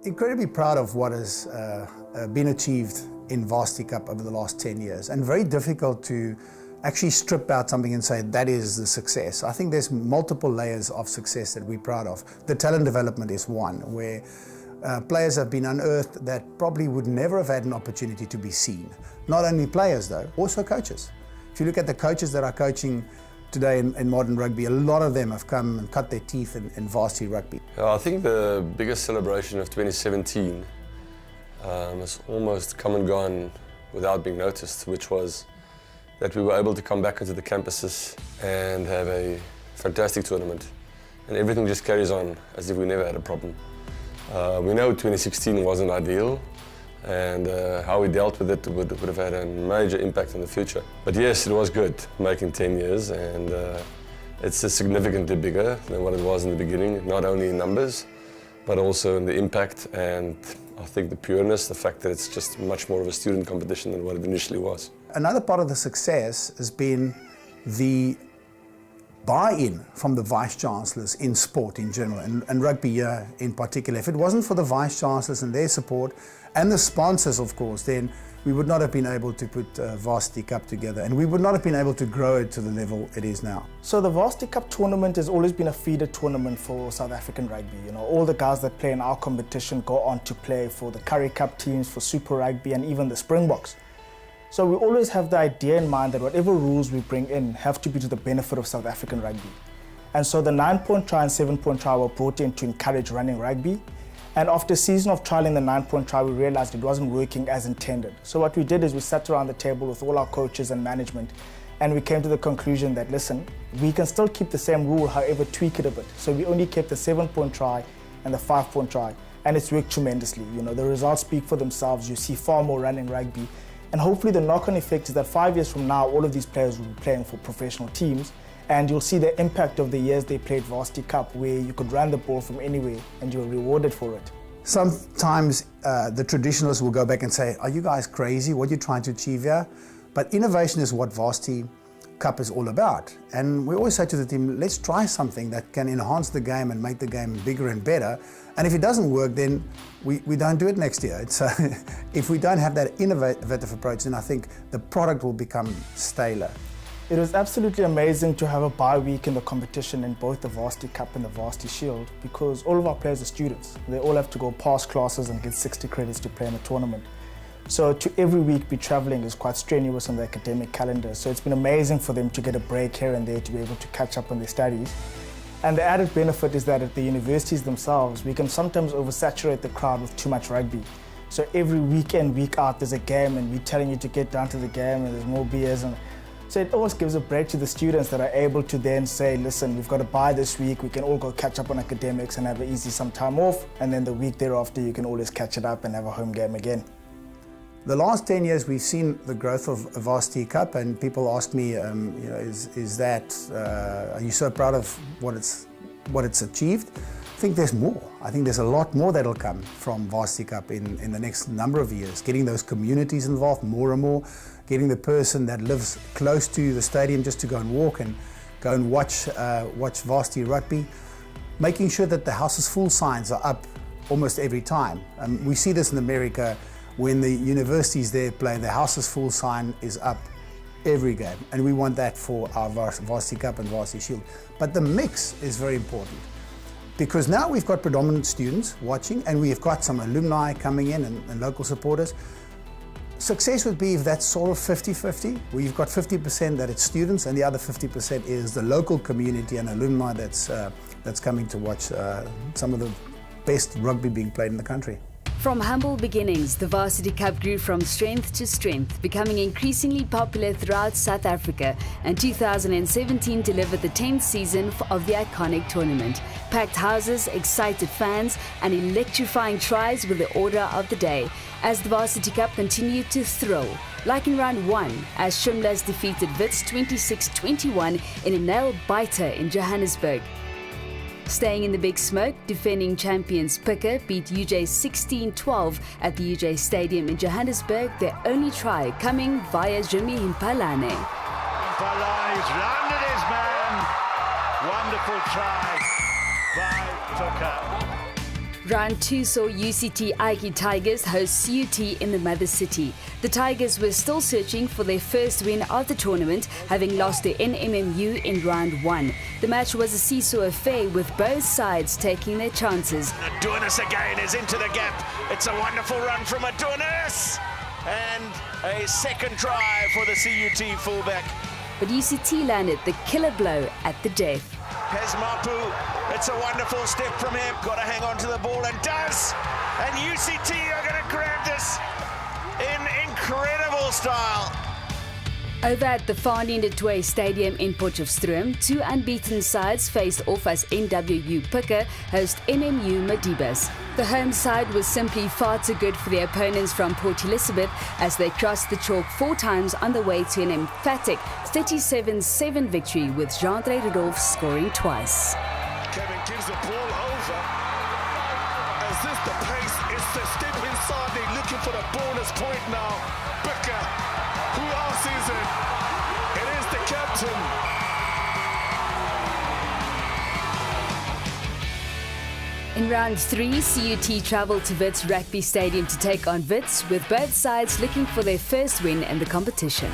Incredibly proud of what has been achieved in Varsity Cup over the last 10 years, and very difficult to actually strip out something and say that is the success. I think there's multiple layers of success that we're proud of. The talent development is one, where players have been unearthed that probably would never have had an opportunity to be seen. Not only players though, also coaches. If you look at the coaches that are coaching today in modern rugby, a lot of them have come and cut their teeth in varsity rugby. I think the biggest celebration of 2017 has almost come and gone without being noticed, which was that we were able to come back into the campuses and have a fantastic tournament. And everything just carries on as if we never had a problem. We know 2016 wasn't ideal, and how we dealt with it would have had a major impact on the future. But yes, it was good, making 10 years, and it's significantly bigger than what it was in the beginning, not only in numbers, but also in the impact, and I think the pureness, the fact that it's just much more of a student competition than what it initially was. Another part of the success has been the buy-in from the Vice-Chancellors in sport in general, and rugby in particular. If it wasn't for the Vice-Chancellors and their support, and the sponsors of course, then we would not have been able to put Varsity Cup together, and we would not have been able to grow it to the level it is now. So the Varsity Cup tournament has always been a feeder tournament for South African rugby. You know, all the guys that play in our competition go on to play for the Currie Cup teams, for Super Rugby, and even the Springboks. So we always have the idea in mind that whatever rules we bring in have to be to the benefit of South African rugby. And so the 9-point try and 7-point try were brought in to encourage running rugby. And after a season of trialing the 9-point try, we realized it wasn't working as intended. So what we did is we sat around the table with all our coaches and management, and we came to the conclusion that, listen, we can still keep the same rule, however tweak it a bit. So we only kept the 7-point try and the 5-point try, and it's worked tremendously. You know, the results speak for themselves. You see far more running rugby. And hopefully the knock-on effect is that 5 years from now, all of these players will be playing for professional teams, and you'll see the impact of the years they played Varsity Cup, where you could run the ball from anywhere and you were rewarded for it. Sometimes the traditionalists will go back and say, are you guys crazy? What are you trying to achieve here? But innovation is what Varsity Cup is all about. And we always say to the team, let's try something that can enhance the game and make the game bigger and better. And if it doesn't work, then we don't do it next year. So if we don't have that innovative approach, then I think the product will become staler. It was absolutely amazing to have a bye week in the competition in both the Varsity Cup and the Varsity Shield, because all of our players are students. They all have to go pass classes and get 60 credits to play in the tournament. So to every week be traveling is quite strenuous on the academic calendar. So it's been amazing for them to get a break here and there to be able to catch up on their studies. And the added benefit is that at the universities themselves, we can sometimes oversaturate the crowd with too much rugby. So every week in, week out, there's a game, and we're telling you to get down to the game, and there's more beers. And so it always gives a break to the students that are able to then say, listen, we've got a bye this week, we can all go catch up on academics and have some time off, and then the week thereafter you can always catch it up and have a home game again. The last 10 years we've seen the growth of Varsity Cup, and people ask me, are you so proud of what it's achieved? I think there's more. I think there's a lot more that'll come from Varsity Cup in the next number of years. Getting those communities involved more and more, getting the person that lives close to the stadium just to go and walk and go and watch varsity rugby, making sure that the House is Full signs are up almost every time. We see this in America. When the universities there play, the House is Full sign is up every game, and we want that for our Varsity Cup and Varsity Shield. But the mix is very important, because now we've got predominant students watching, and we've got some alumni coming in and local supporters. Success would be if that's sort of 50-50, where you've got 50% that it's students and the other 50% is the local community and alumni that's coming to watch some of the best rugby being played in the country. From humble beginnings, the Varsity Cup grew from strength to strength, becoming increasingly popular throughout South Africa, and 2017 delivered the 10th season of the iconic tournament. Packed houses, excited fans, and electrifying tries were the order of the day, as the Varsity Cup continued to thrill. Like in round 1, as Shimlas defeated Wits 26-21 in a nail-biter in Johannesburg. Staying in the big smoke, defending champions Picker beat UJ 16-12 at the UJ Stadium in Johannesburg, their only try coming via Jimmy Mpalane. Mpalane's rounded his man. One wonderful try by Tucker. Round 2 saw UCT Aiki Tigers host CUT in the mother city. The Tigers were still searching for their first win of the tournament, having lost to NMMU in round 1. The match was a seesaw affair with both sides taking their chances. Adonis again is into the gap. It's a wonderful run from Adonis. And a second try for the CUT fullback. But UCT landed the killer blow at the death. Pesmapu, it's a wonderful step from him. Got to hang on to the ball and does. And UCT are going to grab this in incredible style. Over at the Fani Ndetwe Stadium in Potchefstroom, two unbeaten sides faced off as NWU Picker host NMU Madibas. The home side was simply far too good for their opponents from Port Elizabeth as they crossed the chalk 4 times on the way to an emphatic 37-7 victory with Jean-André Rudolph scoring twice. Kevin gives the ball over. Is this the pace? It's the step inside. They're looking for the bonus point now. Picker. Who else is it? It is the captain. In round 3, CUT travelled to Wits Rugby Stadium to take on Wits, with both sides looking for their first win in the competition.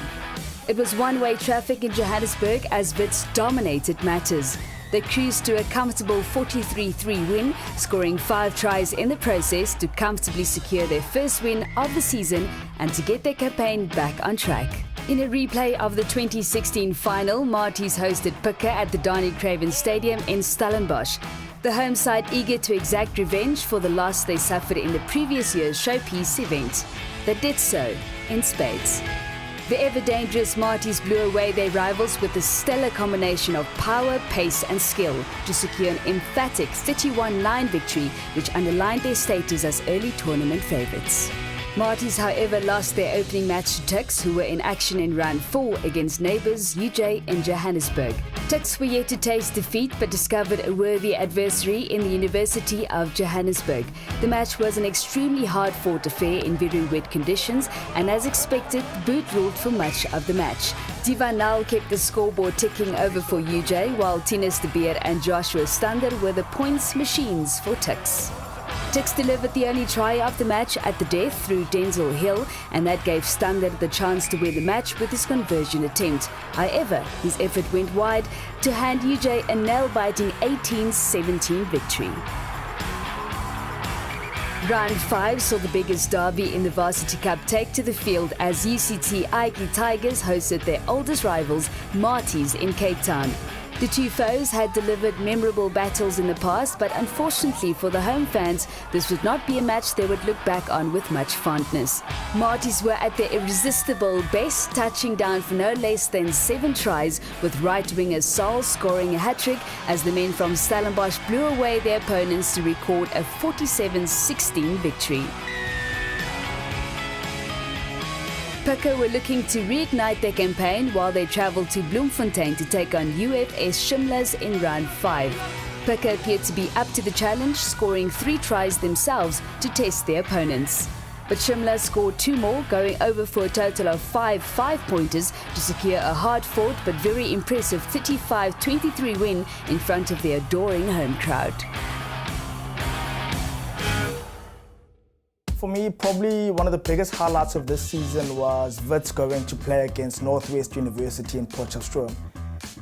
It was one-way traffic in Johannesburg as Wits dominated matters. They cruised to a comfortable 43-3 win, scoring 5 tries in the process to comfortably secure their first win of the season and to get their campaign back on track. In a replay of the 2016 final, Marties hosted Picker at the Donny Craven Stadium in Stellenbosch. The home side eager to exact revenge for the loss they suffered in the previous year's showpiece event. They did so in spades. The ever-dangerous Marties blew away their rivals with a stellar combination of power, pace and skill to secure an emphatic 31-9 victory, which underlined their status as early tournament favourites. Marties, however, lost their opening match to Tuks, who were in action in round 4 against neighbours UJ in Johannesburg. Tuks were yet to taste defeat but discovered a worthy adversary in the University of Johannesburg. The match was an extremely hard-fought affair in very wet conditions, and as expected, the boot ruled for much of the match. Divan Nal kept the scoreboard ticking over for UJ, while Tinus de Beer and Joshua Stander were the points machines for Tuks. Tuks delivered the only try of the match at the death through Denzel Hill, and that gave Stander the chance to win the match with his conversion attempt. However, his effort went wide to hand UJ a nail-biting 18-17 victory. Round 5 saw the biggest derby in the Varsity Cup take to the field as UCT Aiki Tigers hosted their oldest rivals, Marties, in Cape Town. The two foes had delivered memorable battles in the past, but unfortunately for the home fans, this would not be a match they would look back on with much fondness. Marties were at their irresistible best, touching down for no less than 7 tries, with right winger Saul scoring a hat-trick as the men from Stellenbosch blew away their opponents to record a 47-16 victory. Picker were looking to reignite their campaign while they travelled to Bloemfontein to take on UFS Shimlas in round 5. Picker appeared to be up to the challenge, scoring 3 tries themselves to test their opponents. But Shimla scored 2 more, going over for a total of 5 5-pointers to secure a hard-fought but very impressive 35-23 win in front of their adoring home crowd. For me, probably one of the biggest highlights of this season was Wits going to play against Northwest University in Potchefstroom.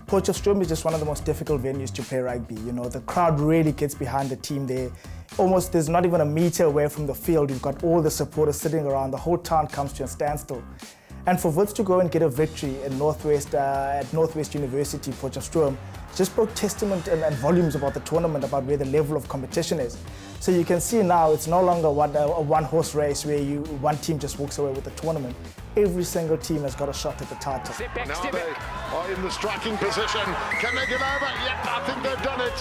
Potchefstroom is just one of the most difficult venues to play rugby. You know, the crowd really gets behind the team there. Almost, there's not even a meter away from the field. You've got all the supporters sitting around. The whole town comes to a standstill. And for Wits to go and get a victory in at Northwest University, Potchefstroom, just spoke testament and volumes about the tournament, about where the level of competition is. So you can see now it's no longer a one-horse race where one team just walks away with the tournament. Every single team has got a shot at the title. Now they are in the striking position. Can they get over? Yep, I think they've done it.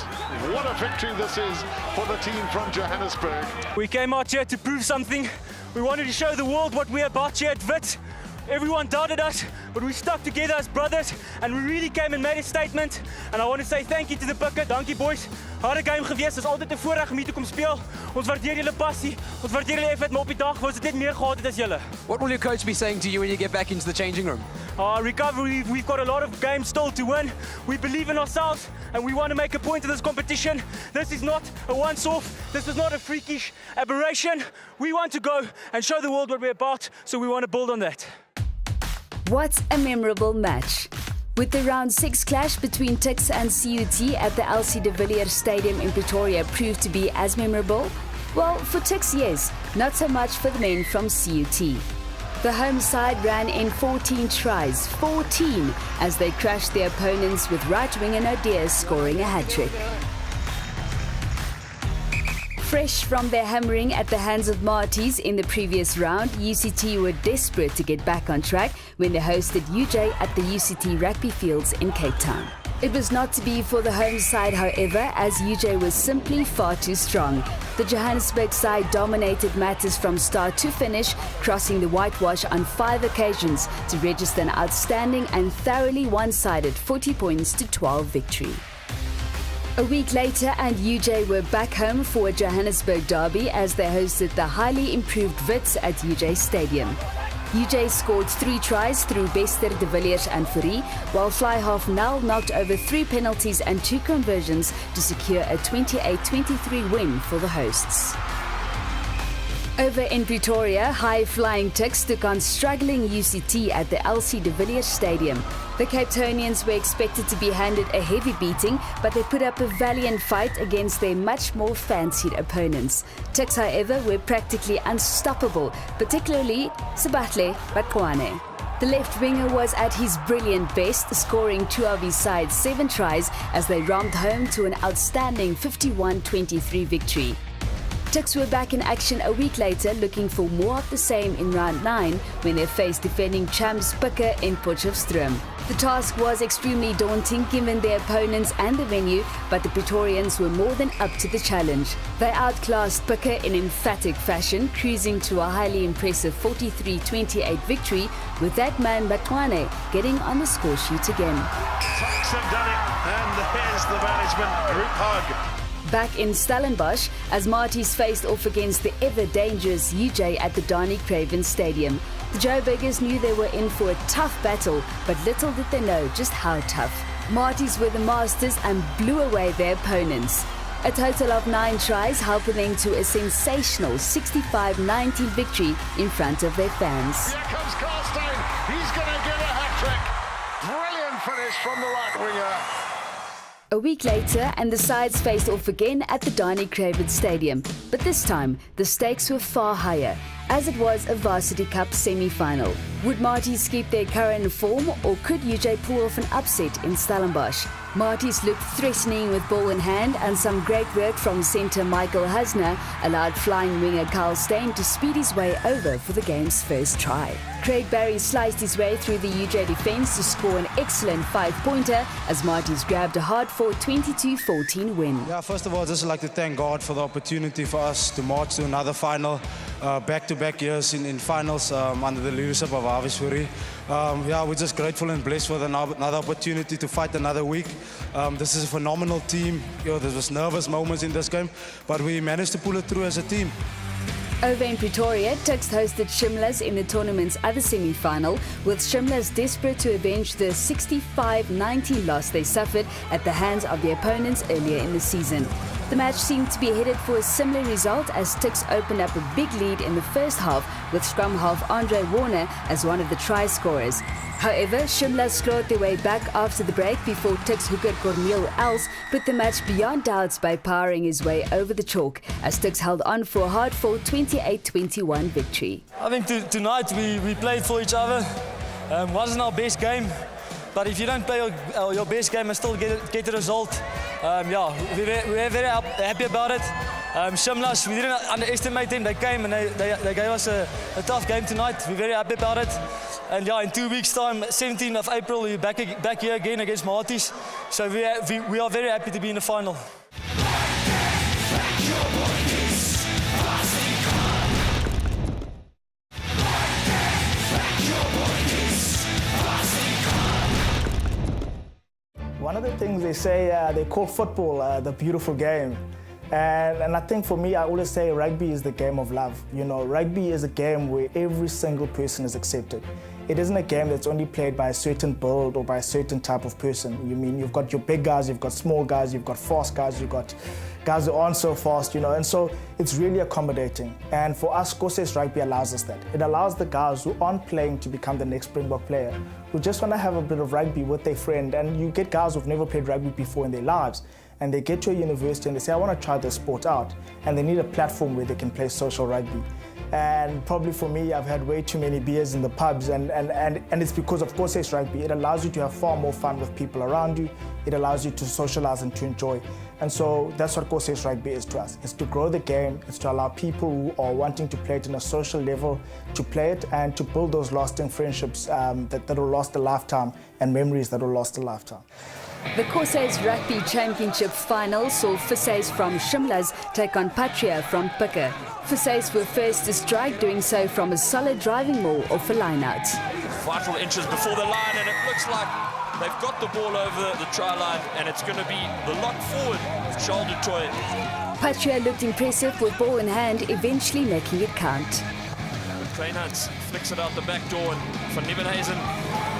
What a victory this is for the team from Johannesburg. We came out here to prove something. We wanted to show the world what we're about here at Wits. Everyone doubted us, but we stuck together as brothers and we really came and made a statement. And I want to say thank you to the Pikke. Dankie boys. Harde game geweest. Dit is altyd 'n voorreg om hier te kom speel. Ons waardeer julle passie. Ons waardeer julle effort, maar op die dag was dit net meer gehad het as julle. What will your coach be saying to you when you get back into the changing room? Recovery, we've got a lot of games still to win. We believe in ourselves and we want to make a point in this competition. This is not a once-off. This is not a freakish aberration. We want to go and show the world what we're about, so we want to build on that. What a memorable match. Would the round 6 clash between Tuks and CUT at the LC de Villiers Stadium in Pretoria prove to be as memorable? Well, for Tuks, yes, not so much for the men from CUT. The home side ran in 14 tries, 14, as they crushed their opponents with right winger Nadir scoring a hat-trick. Fresh from their hammering at the hands of Marties in the previous round, UCT were desperate to get back on track when they hosted UJ at the UCT rugby fields in Cape Town. It was not to be for the home side, however, as UJ was simply far too strong. The Johannesburg side dominated matters from start to finish, crossing the whitewash on 5 occasions to register an outstanding and thoroughly one-sided 40 points to 12 victory. A week later and UJ were back home for a Johannesburg derby as they hosted the highly improved Wits at UJ Stadium. UJ scored 3 tries through Bester, de Villiers and Fourie, while fly half Nel knocked over 3 penalties and 2 conversions to secure a 28-23 win for the hosts. Over in Pretoria, high-flying Tuks took on struggling UCT at the LC de Villiers Stadium. The Cape Townians were expected to be handed a heavy beating, but they put up a valiant fight against their much more fancied opponents. Tuks, however, were practically unstoppable, particularly Sebatle Bakwane. The left winger was at his brilliant best, scoring 2 of his side's 7 tries as they romped home to an outstanding 51-23 victory. Tuks were back in action a week later, looking for more of the same in round 9 when they faced defending champs Pikke in Potchefstroom. The task was extremely daunting given their opponents and the venue, but the Pretorians were more than up to the challenge. They outclassed Pikke in emphatic fashion, cruising to a highly impressive 43-28 victory, with that man Bakwane getting on the score sheet again. Tuks have done it, and there's the management group hug. Back in Stellenbosch, as Marties faced off against the ever-dangerous UJ at the Donnie Craven Stadium. The Joburgers knew they were in for a tough battle, but little did they know just how tough. Marties were the masters and blew away their opponents. A total of 9 tries helping them to a sensational 65-19 victory in front of their fans. Here comes Carstein. He's going to get a hat-trick. Brilliant finish from the right winger. A week later, and the sides faced off again at the Donnie Craven Stadium. But this time, the stakes were far higher, as it was a Varsity Cup semi-final. Would Marties keep their current form, or could UJ pull off an upset in Stellenbosch? Marties looked threatening with ball in hand, and some great work from centre Michael Hasner allowed flying winger Carl Steyn to speed his way over for the game's first try. Craig Barry sliced his way through the UJ defence to score an excellent 5-pointer as Marties grabbed a hard-fought 22-14 win. Yeah, first of all, I'd just like to thank God for the opportunity for us to march to another final, back-to-back years in finals under the leadership of Avis Fourie. Yeah, we're just grateful and blessed for another opportunity to fight another week. This is a phenomenal team. There was nervous moments in this game, but we managed to pull it through as a team. Over in Pretoria, Tuks hosted Shimlas in the tournament's other semi-final, with Shimlas desperate to avenge the 65-19 loss they suffered at the hands of their opponents earlier in the season. The match seemed to be headed for a similar result as Tuks opened up a big lead in the first half with scrum half Andre Warner as one of the try scorers. However, Shimlas clawed their way back after the break before Tuks hooker Cornel Els put the match beyond doubts by powering his way over the chalk as Tuks held on for a hard-fought 28-21 victory. I think tonight we played for each other. Wasn't our best game, but if you don't play your best game and still get the result, yeah, we're very happy about it. Shimlas, we didn't underestimate them. They came and they gave us a tough game tonight. We're very happy about it. And yeah, in 2 weeks' time, 17th of April, we're back here again against Marties. So we are very happy to be in the final. other things they say, they call football the beautiful game. And I think for me, I always say rugby is the game of love. You know, rugby is a game where every single person is accepted. It isn't a game that's only played by a certain build or by a certain type of person. You mean you've got your big guys, you've got small guys, you've got fast guys, you've got guys who aren't so fast, you know, and so it's really accommodating. And for us, Kose's rugby allows us that. It allows the guys who aren't playing to become the next Springbok player, who just want to have a bit of rugby with their friend. And you get guys who've never played rugby before in their lives, and they get to a university and they say, I want to try this sport out. And they need a platform where they can play social rugby. And probably for me, I've had way too many beers in the pubs, and it's because of Kose's rugby. It allows you to have far more fun with people around you. It allows you to socialize and to enjoy. And so that's what Kose's rugby is to us. It's to grow the game. It's to allow people who are wanting to play it in a social level to play it, and to build those lasting friendships that will last a lifetime, and memories that will last a lifetime. The Kose's Rugby Championship final saw Visays from Shimlas take on Patria from Picker. Visays were first to strike, doing so from a solid driving maul off a line-out. Vital inches before the line, and it looks like they've got the ball over the try line, and it's going to be the lock forward of Shoulder Toy. Patria looked impressive with ball in hand, eventually making it count. Kleinhans flicks it out the back door, and Van Nieuwenhuizen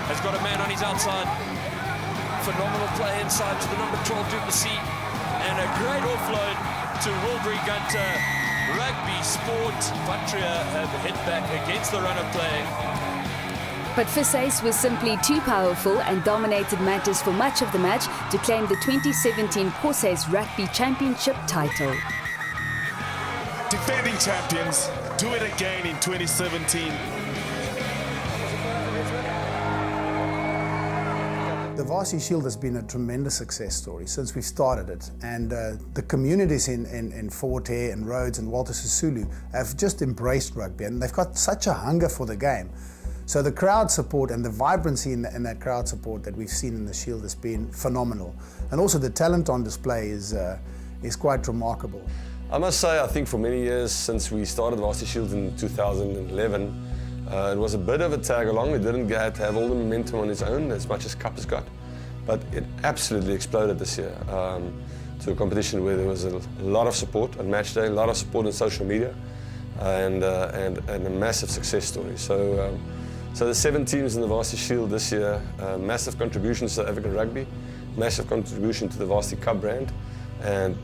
has got a man on his outside. Phenomenal play inside to the number 12 Duplessis, and a great offload to Wilbury Gunter. Rugby sport, Patria have hit back against the run of play. But Visays was simply too powerful and dominated matters for much of the match to claim the 2017 Kose's Rugby Championship title. Defending champions, do it again in 2017. The Varsity Shield has been a tremendous success story since we started it, and the communities in Fort Hare and Rhodes and Walter Sisulu have just embraced rugby, and they've got such a hunger for the game. So the crowd support and the vibrancy in that crowd support that we've seen in the Shield has been phenomenal, and also the talent on display is quite remarkable. I must say, I think for many years since we started Varsity Shield in 2011, it was a bit of a tag along. It didn't get to have all the momentum on its own as much as Cup has got, but it absolutely exploded this year to a competition where there was a lot of support on match day, a lot of support on social media, and a massive success story. So the 7 teams in the Varsity Shield this year, massive contribution to South African rugby, massive contribution to the Varsity Cup brand, and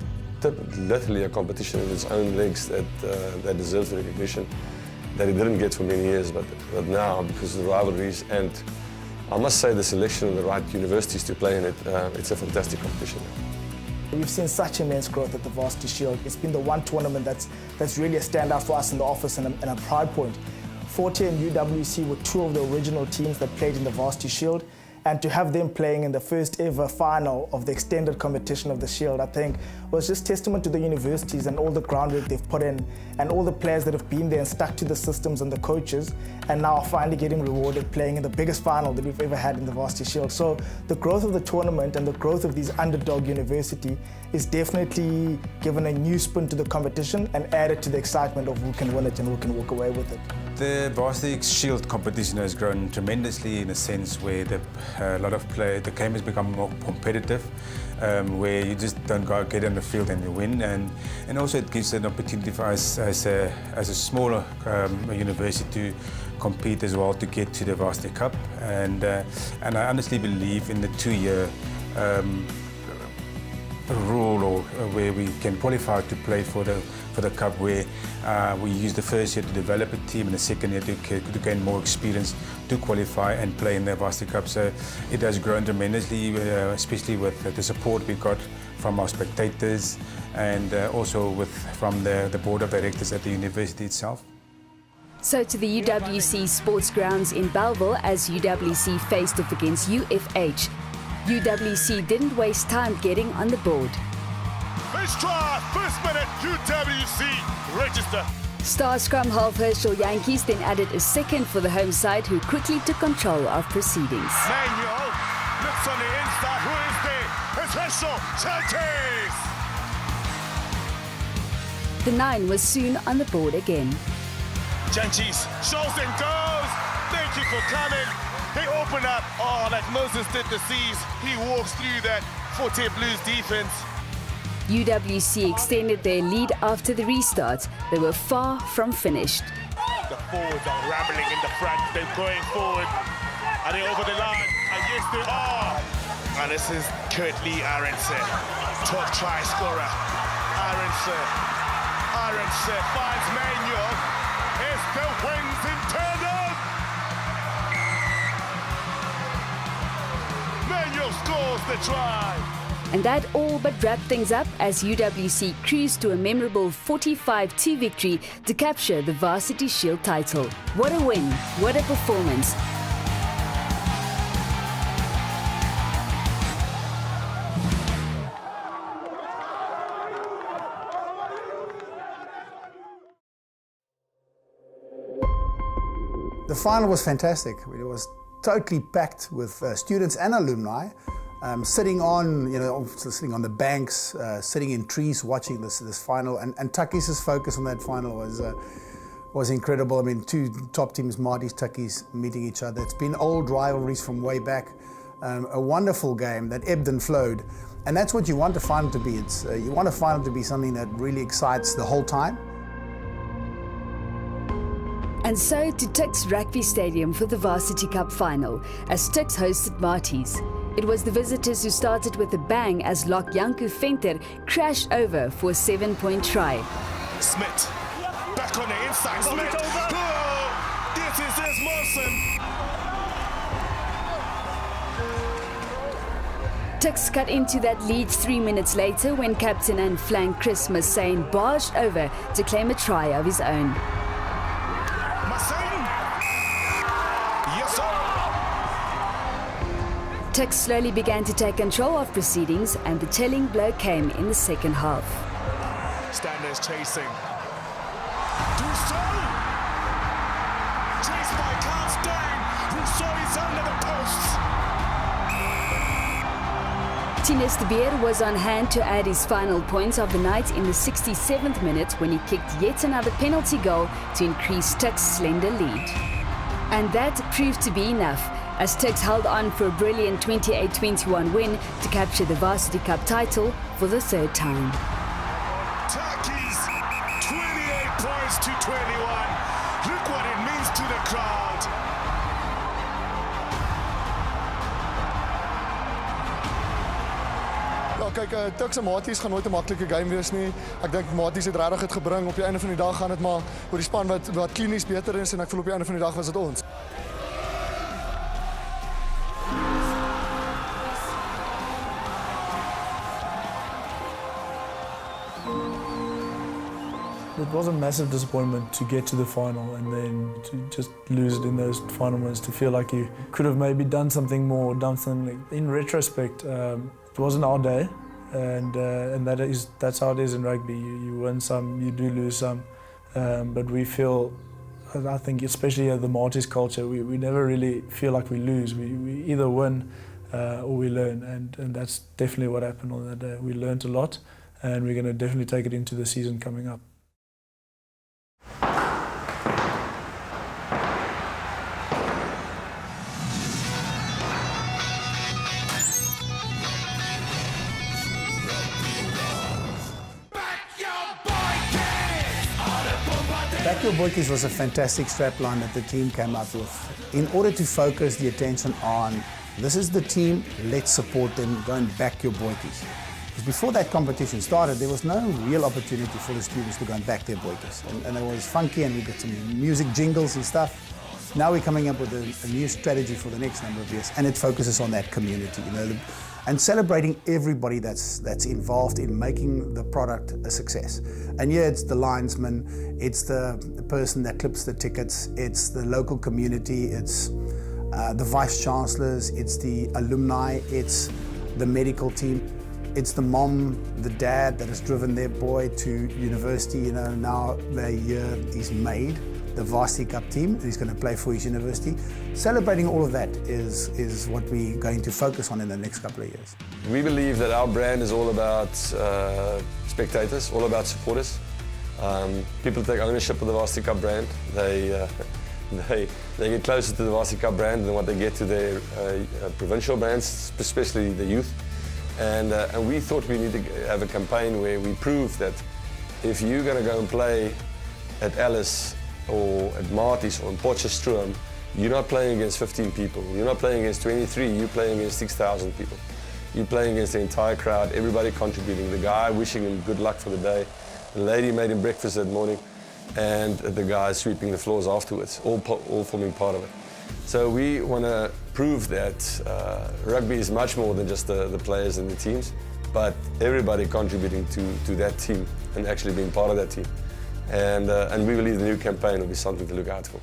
literally a competition in its own legs that deserves the recognition that it didn't get for many years, but now, because of the rivalries, and I must say the selection of the right universities to play in it, it's a fantastic competition. We've seen such immense growth at the Varsity Shield. It's been the one tournament that's really a standout for us in the office and a pride point. Fort Hare and UWC were 2 of the original teams that played in the Varsity Shield, and to have them playing in the first ever final of the extended competition of the Shield, I think, was just testament to the universities and all the groundwork they've put in, and all the players that have been there and stuck to the systems and the coaches, and now are finally getting rewarded playing in the biggest final that we've ever had in the Varsity Shield. So the growth of the tournament and the growth of these underdog university is definitely given a new spin to the competition and added to the excitement of who can win it and who can walk away with it. The Varsity Shield competition has grown tremendously in a sense where the game has become more competitive, where you just don't get on the field and you win, and also it gives an opportunity for us as a smaller university to compete as well to get to the Varsity Cup, and I honestly believe in the 2-year rule, or where we can qualify to play for the Cup, where we use the first year to develop a team and the second year to gain more experience to qualify and play in the Varsity Cup. So it has grown tremendously, especially with the support we got from our spectators, and also from the board of directors at the university itself. So to the UWC sports grounds in Bellville as UWC faced off against UFH. UWC didn't waste time getting on the board. First try, first minute, UWC, register. Star scrum half Herschel Yankees then added a second for the home side, who quickly took control of proceedings. Manuel looks on the inside, who is there? It's Herschel Yankees. The 9 was soon on the board again. Yankees shows and goes. Thank you for coming. They open up, like Moses did the seas. He walks through that Forte Blues defense. UWC extended their lead after the restart. They were far from finished. The forwards are rambling in the front. They're going forward. Are they over the line? And yes, they are. And this is Curtly Aronson, top try scorer. Aronson finds Manuel. It's the wins internal. Manuel scores the try. And that all but wrapped things up as UWC cruised to a memorable 45-2 victory to capture the Varsity Shield title. What a win, what a performance. The final was fantastic. It was totally packed with students and alumni. Sitting on the banks, sitting in trees, watching this final, and Tukkies' focus on that final was incredible. I mean, two top teams, Marty's, Tukkies, meeting each other. It's been old rivalries from way back. A wonderful game that ebbed and flowed, and that's what you want a final to be. You want a final to be something that really excites the whole time. And so to Tuks Rugby Stadium for the Varsity Cup final, as Tuks hosted Marty's. It was the visitors who started with a bang as Lok Janku Venter crashed over for a 7-point try. Smith, back on the inside. Smith, this is Esmerson. Tuks cut into that lead 3 minutes later when captain and flank Chris Massane barged over to claim a try of his own. Yes, sir. Tuks slowly began to take control of proceedings, and the telling blow came in the second half. Standers chasing. Rousseau! Chased by Carlstein. Rousseau is under the posts. Tinus de Beer was on hand to add his final points of the night in the 67th minute when he kicked yet another penalty goal to increase Tuks' slender lead. And that proved to be enough, as Tuks held on for a brilliant 28-21 win to capture the Varsity Cup title for the third time. Turkeys, 28 points to 21. Look what it means to the crowd. Ja, kyk, Tuks en Maties gaan nooit 'n maklike game wees nie. Ek dink Maties het regtig dit gebring. Op die einde van die dag gaan dit maar oor die span wat klinies beter is, en ek voel op die einde van die dag was dit ons. It was a massive disappointment to get to the final and then to just lose it in those final minutes, to feel like you could have maybe done something more, done something. In retrospect, it wasn't our day, and that's how it is in rugby. You win some, you do lose some, but we feel, I think especially the Maltese culture, we never really feel like we lose. We either win or we learn, and that's definitely what happened on that day. We learned a lot, and we're going to definitely take it into the season coming up. Back Your Boykies was a fantastic strapline that the team came up with in order to focus the attention on, this is the team, let's support them, go and back your boykies. Because before that competition started, there was no real opportunity for the students to go and back their boykies. And it was funky, and we got some music jingles and stuff. Now we're coming up with a new strategy for the next number of years, and it focuses on that community, and celebrating everybody that's involved in making the product a success. And yeah, it's the linesman, it's the person that clips the tickets, it's the local community, it's the vice chancellors, it's the alumni, it's the medical team, it's the mom, the dad that has driven their boy to university. Now the year is made. The Varsity Cup team, he's going to play for his university. Celebrating all of that is what we're going to focus on in the next couple of years. We believe that our brand is all about spectators, all about supporters. People take ownership of the Varsity Cup brand. They they get closer to the Varsity Cup brand than what they get to their provincial brands, especially the youth. And we thought we need to have a campaign where we prove that if you're going to go and play at Alice or at Marty's or in Potchefstroom, you're not playing against 15 people. You're not playing against 23. You're playing against 6,000 people. You're playing against the entire crowd, everybody contributing. The guy wishing him good luck for the day. The lady made him breakfast that morning. And the guys sweeping the floors afterwards, all forming part of it. So we want to prove that rugby is much more than just the players and the teams, but everybody contributing to that team and actually being part of that team. And we believe the new campaign will be something to look out for.